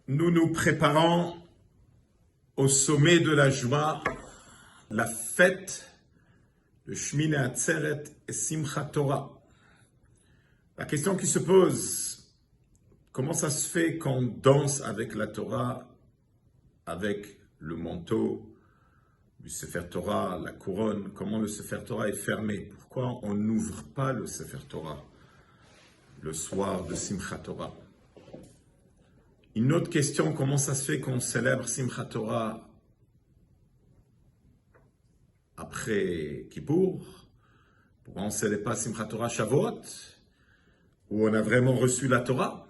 Nous nous préparons au sommet de la joie, la fête de Shmini Atzeret et Simchat Torah. La question qui se pose, comment ça se fait qu'on danse avec la Torah, avec le manteau du Sefer Torah, la couronne? Comment le Sefer Torah est fermé? Pourquoi on n'ouvre pas le Sefer Torah le soir de Simchat Torah? Une autre question, comment ça se fait qu'on célèbre Simchat Torah après Kippour? Pourquoi on ne célèbre pas Simchat Torah Shavuot, où on a vraiment reçu la Torah?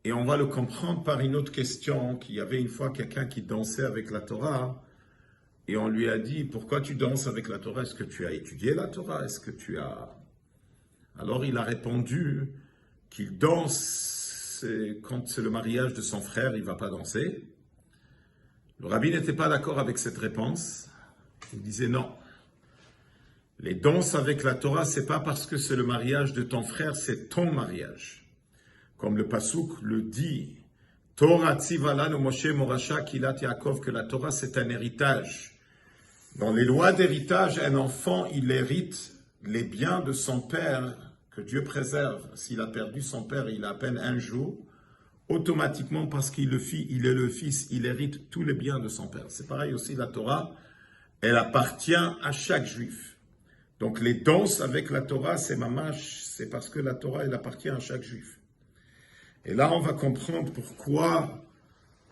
Et on va le comprendre par une autre question, qu'il y avait une fois quelqu'un qui dansait avec la Torah, et on lui a dit, pourquoi tu danses avec la Torah? Est-ce que tu as étudié la Torah? Est-ce que tu as... Alors il a répondu qu'il danse quand c'est le mariage de son frère, il ne va pas danser. Le rabbi n'était pas d'accord avec cette réponse. Il disait non. Les danses avec la Torah, c'est pas parce que c'est le mariage de ton frère, c'est ton mariage. Comme le Pasuk le dit, Torah tzivalanu Moshe Morasha Kilat Yaakov, que la Torah c'est un héritage. Dans les lois d'héritage, un enfant, il hérite les biens de son père que Dieu préserve. S'il a perdu son père, il a à peine un jour, automatiquement, parce qu'il est le fils, il hérite tous les biens de son père. C'est pareil aussi, la Torah, elle appartient à chaque juif. Donc les danses avec la Torah, c'est mamash, c'est parce que la Torah, elle appartient à chaque juif. Et là, on va comprendre pourquoi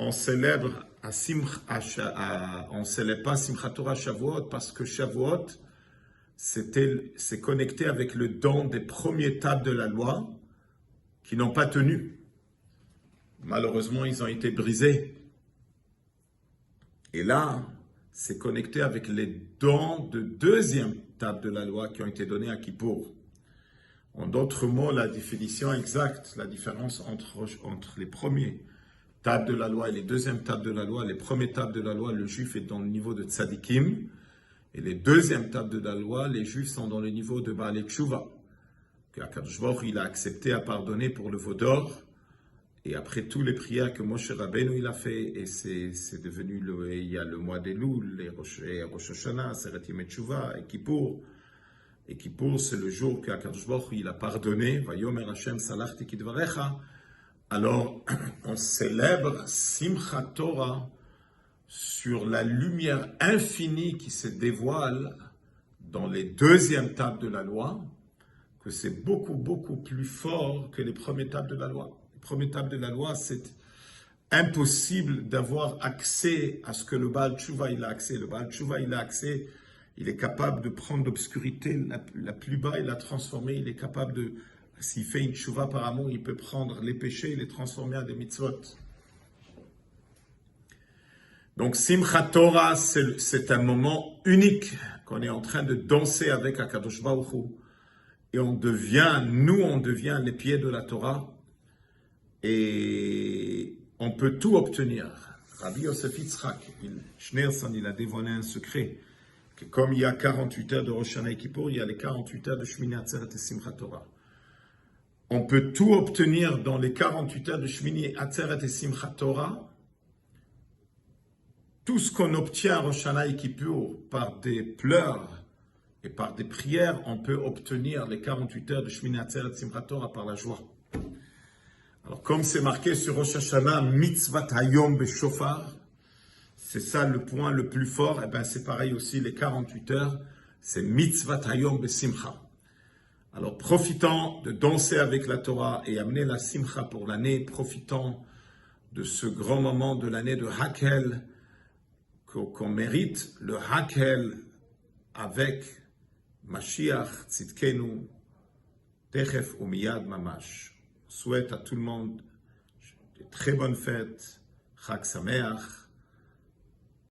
on célèbre on célèbre pas Simchat Torah Shavuot, parce que Shavuot, c'est connecté avec le don des premiers tables de la loi qui n'ont pas tenu. Malheureusement, ils ont été brisés. Et là, c'est connecté avec les dons de deuxième table de la loi qui ont été donnés à Kippour. En d'autres mots, la définition exacte, la différence entre les premiers tables de la loi et les deuxièmes tables de la loi, les premières tables de la loi, le juif est dans le niveau de tzadikim, et les deuxièmes tables de la loi, les juifs sont dans le niveau de Baalei Tshuva, que Akadosh Baruch Hu, il a accepté à pardonner pour le veau d'or. Et après tous les prières que Moshe Rabbeinu il a fait, et c'est devenu, il y a le mois d'Elul, les Rosh Hashanah, Seret Yemei Tshuva, et Kippour. Et Kippour, c'est le jour qu'Akadosh Baruch Hu, il a pardonné, Vayomer Hashem salachti kidvarecha. Alors, on célèbre Simchat Torah sur la lumière infinie qui se dévoile dans les deuxièmes tables de la loi, que c'est beaucoup, beaucoup plus fort que les premières tables de la loi. Les premières tables de la loi, c'est impossible d'avoir accès à ce que le Baal Tshuva, il a accès. Le Baal Tshuva, il a accès, il est capable de prendre l'obscurité la plus bas et la transformer. Il est capable de, s'il fait une Tshuva par amour, il peut prendre les péchés et les transformer en des mitzvot. Donc Simchat Torah, c'est un moment unique qu'on est en train de danser avec Akadosh Baruch Hu. Et on devient les pieds de la Torah. Et on peut tout obtenir. Rabbi Yosef Yitzhak, Schneerson, il a dévoilé un secret, que comme il y a 48 heures de Rosh Hashanah et Kippour, il y a les 48 heures de Shmini Atzeret et Simchat Torah. On peut tout obtenir dans les 48 heures de Shmini Atzeret et Simchat Torah. Tout ce qu'on obtient à Rosh Hashanah et Kippour par des pleurs et par des prières, on peut obtenir les 48 heures de Shmini Atzeret et Simchat Torah par la joie. Alors, comme c'est marqué sur Rosh Hashanah, mitzvat hayom beshofar, c'est ça le point le plus fort, et bien c'est pareil aussi, les 48 heures, c'est mitzvat hayom besimcha. Alors, profitons de danser avec la Torah et amener la simcha pour l'année, profitons de ce grand moment de l'année de Hakel, qu'on mérite, le Hakel avec Mashiach, Tzidkenu, Techef umiyad mamash. Souhaite à tout le monde de très bonnes fêtes, Chag Sameach,